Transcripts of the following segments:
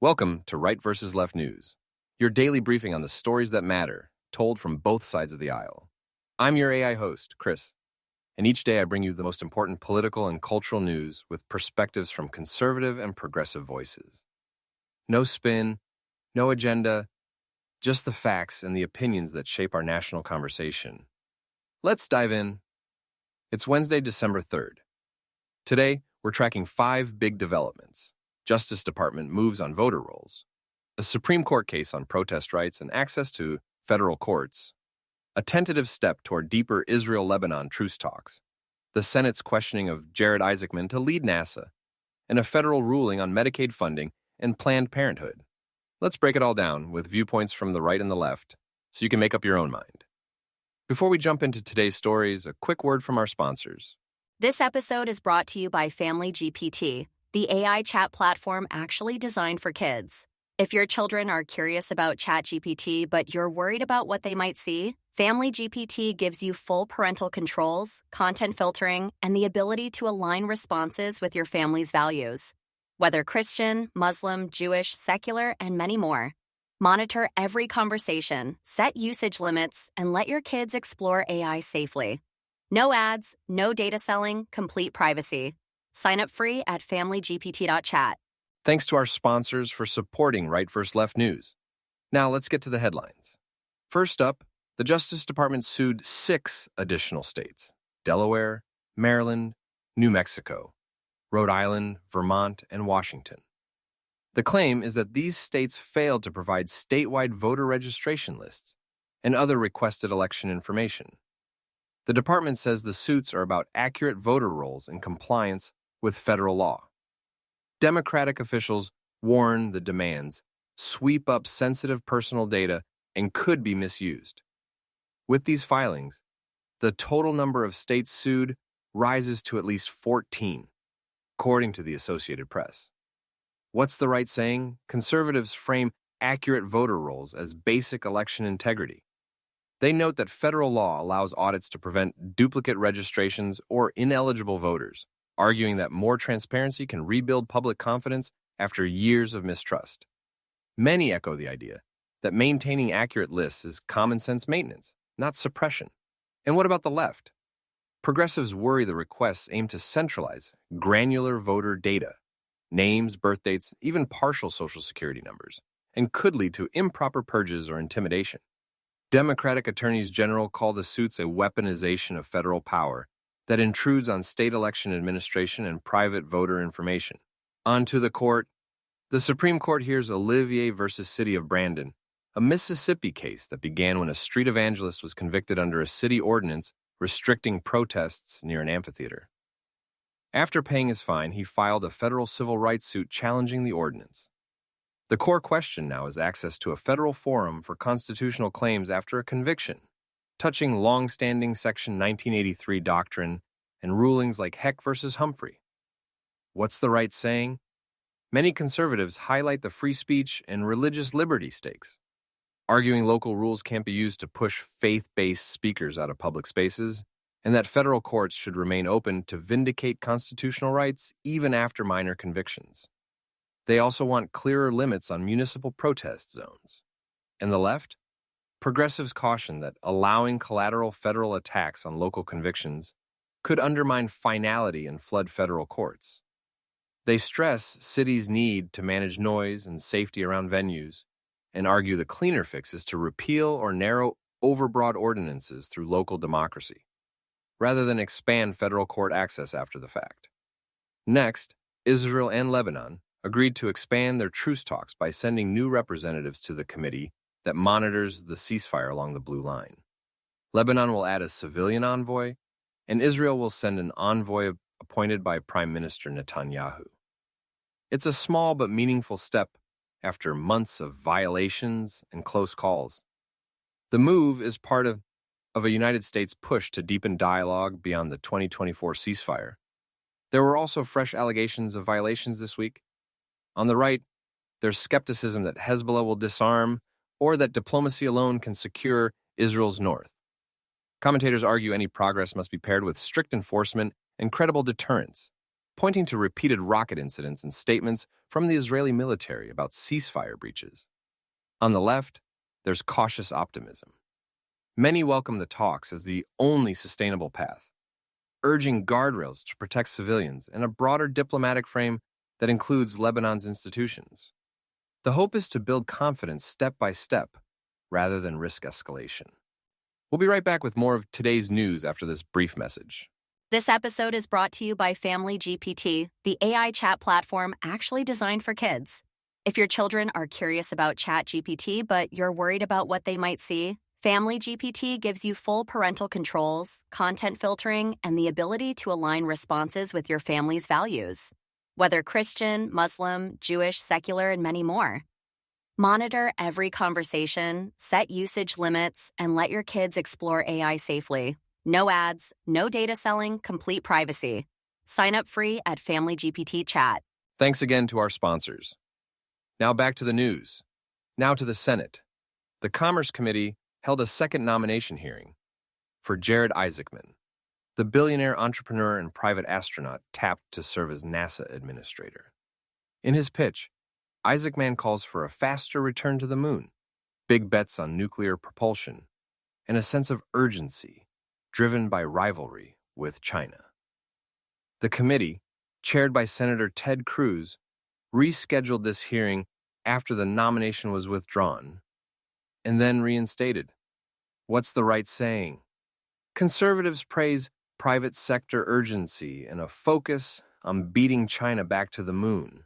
Welcome to Right versus Left News, your daily briefing on the stories that matter, told from both sides of the aisle. I'm your AI host, Chris, and each day I bring you the most important political and cultural news with perspectives from conservative and progressive voices. No spin, no agenda, just the facts and the opinions that shape our national conversation. Let's dive in. It's Wednesday, December 3rd. Today, we're tracking 5 big developments. Justice Department moves on voter rolls, a Supreme Court case on protest rights and access to federal courts, a tentative step toward deeper Israel-Lebanon truce talks, the Senate's questioning of Jared Isaacman to lead NASA, and a federal ruling on Medicaid funding and Planned Parenthood. Let's break it all down with viewpoints from the right and the left so you can make up your own mind. Before we jump into today's stories, a quick word from our sponsors. This episode is brought to you by Family GPT, the AI chat platform actually designed for kids. If your children are curious about ChatGPT, but you're worried about what they might see, Family GPT gives you full parental controls, content filtering, and the ability to align responses with your family's values. Whether Christian, Muslim, Jewish, secular, and many more. Monitor every conversation, set usage limits, and let your kids explore AI safely. No ads, no data selling, complete privacy. Sign up free at familygpt.chat. Thanks to our sponsors for supporting Right vs. Left News. Now let's get to the headlines. First up, the Justice Department sued 6 additional states: Delaware, Maryland, New Mexico, Rhode Island, Vermont, and Washington. The claim is that these states failed to provide statewide voter registration lists and other requested election information. The department says the suits are about accurate voter rolls in compliance with federal law. Democratic officials warn the demands sweep up sensitive personal data and could be misused. With these filings, the total number of states sued rises to at least 14, according to the Associated Press. What's the right saying? Conservatives frame accurate voter rolls as basic election integrity. They note that federal law allows audits to prevent duplicate registrations or ineligible voters, arguing that more transparency can rebuild public confidence after years of mistrust. Many echo the idea that maintaining accurate lists is common sense maintenance, not suppression. And what about the left? Progressives worry the requests aim to centralize granular voter data, names, birth dates, even partial Social Security numbers, and could lead to improper purges or intimidation. Democratic attorneys general call the suits a weaponization of federal power that intrudes on state election administration and private voter information. On to the court. The Supreme Court hears Olivier versus City of Brandon, a Mississippi case that began when a street evangelist was convicted under a city ordinance restricting protests near an amphitheater. After paying his fine, he filed a federal civil rights suit challenging the ordinance. The core question now is access to a federal forum for constitutional claims after a conviction, touching long-standing Section 1983 doctrine and rulings like Heck versus Humphrey. What's the right saying? Many conservatives highlight the free speech and religious liberty stakes, arguing local rules can't be used to push faith-based speakers out of public spaces, and that federal courts should remain open to vindicate constitutional rights even after minor convictions. They also want clearer limits on municipal protest zones. And the left? Progressives caution that allowing collateral federal attacks on local convictions could undermine finality and flood federal courts. They stress cities' need to manage noise and safety around venues and argue the cleaner fix is to repeal or narrow overbroad ordinances through local democracy, rather than expand federal court access after the fact. Next, Israel and Lebanon agreed to expand their truce talks by sending new representatives to the committee that monitors the ceasefire along the Blue Line. Lebanon will add a civilian envoy, and Israel will send an envoy appointed by Prime Minister Netanyahu. It's a small but meaningful step after months of violations and close calls. The move is part of a United States push to deepen dialogue beyond the 2024 ceasefire. There were also fresh allegations of violations this week. On the right, there's skepticism that Hezbollah will disarm or that diplomacy alone can secure Israel's north. Commentators argue any progress must be paired with strict enforcement and credible deterrence. pointing to repeated rocket incidents and statements from the Israeli military about ceasefire breaches. On the left, there's cautious optimism. Many welcome the talks as the only sustainable path, urging guardrails to protect civilians and a broader diplomatic frame that includes Lebanon's institutions. The hope is to build confidence step by step, rather than risk escalation. We'll be right back with more of today's news after this brief message. This episode is brought to you by Family GPT, the AI chat platform actually designed for kids. If your children are curious about ChatGPT, but you're worried about what they might see, Family GPT gives you full parental controls, content filtering, and the ability to align responses with your family's values. Whether Christian, Muslim, Jewish, secular, and many more. Monitor every conversation, set usage limits, and let your kids explore AI safely. No ads, no data selling, complete privacy. Sign up free at Family GPT Chat. Thanks again to our sponsors. Now back to the news. Now to the Senate. The Commerce Committee held a second nomination hearing for Jared Isaacman, the billionaire entrepreneur and private astronaut tapped to serve as NASA administrator. In his pitch, Isaacman calls for a faster return to the moon, big bets on nuclear propulsion, and a sense of urgency driven by rivalry with China. The committee, chaired by Senator Ted Cruz, rescheduled this hearing after the nomination was withdrawn, and then reinstated. What's the right saying? Conservatives praise private sector urgency and a focus on beating China back to the moon,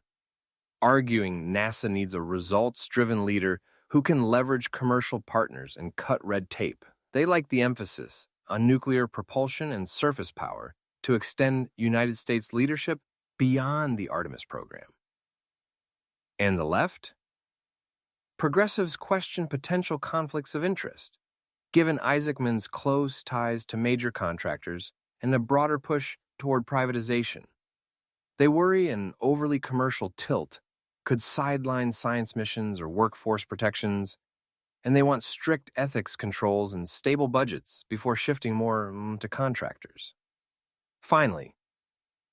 arguing NASA needs a results-driven leader who can leverage commercial partners and cut red tape. They like the emphasis on nuclear propulsion and surface power to extend United States leadership beyond the Artemis program. And the left? Progressives question potential conflicts of interest, given Isaacman's close ties to major contractors and a broader push toward privatization. They worry an overly commercial tilt could sideline science missions or workforce protections, and they want strict ethics controls and stable budgets before shifting more to contractors. Finally,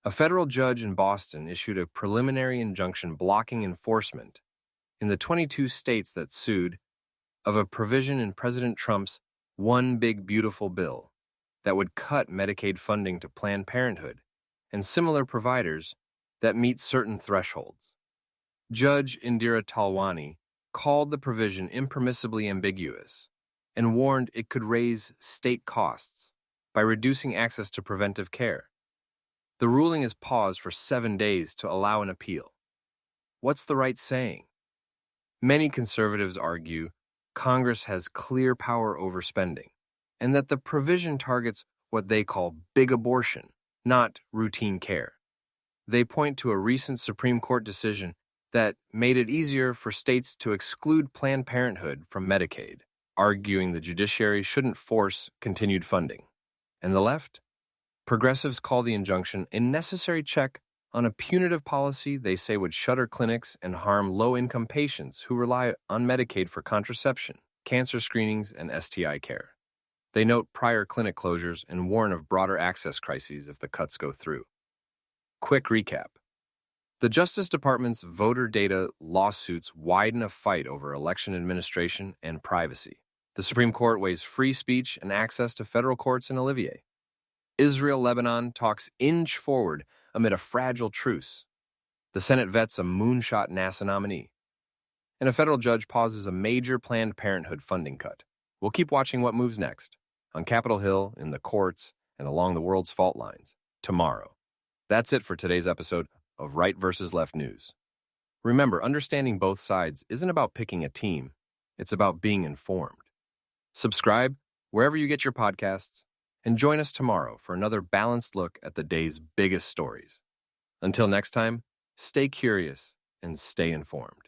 a federal judge in Boston issued a preliminary injunction blocking enforcement in the 22 states that sued of a provision in President Trump's One Big Beautiful Bill that would cut Medicaid funding to Planned Parenthood and similar providers that meet certain thresholds. Judge Indira Talwani called the provision impermissibly ambiguous and warned it could raise state costs by reducing access to preventive care. The ruling is paused for 7 days to allow an appeal. What's the right saying? Many conservatives argue Congress has clear power over spending, and that the provision targets what they call big abortion, not routine care. They point to a recent Supreme Court decision that made it easier for states to exclude Planned Parenthood from Medicaid, arguing the judiciary shouldn't force continued funding. And the left? Progressives call the injunction a necessary check on a punitive policy they say would shutter clinics and harm low-income patients who rely on Medicaid for contraception, cancer screenings, and STI care. They note prior clinic closures and warn of broader access crises if the cuts go through. Quick recap. The Justice Department's voter data lawsuits widen a fight over election administration and privacy. The Supreme Court weighs free speech and access to federal courts in Olivier. Israel-Lebanon talks inch forward amid a fragile truce. The Senate vets a Moonshot NASA nominee. And a federal judge pauses a major Planned Parenthood funding cut. We'll keep watching what moves next, on Capitol Hill, in the courts, and along the world's fault lines, tomorrow. That's it for today's episode of Right versus Left News. Remember, understanding both sides isn't about picking a team. It's about being informed. Subscribe wherever you get your podcasts, and join us tomorrow for another balanced look at the day's biggest stories. Until next time, stay curious and stay informed.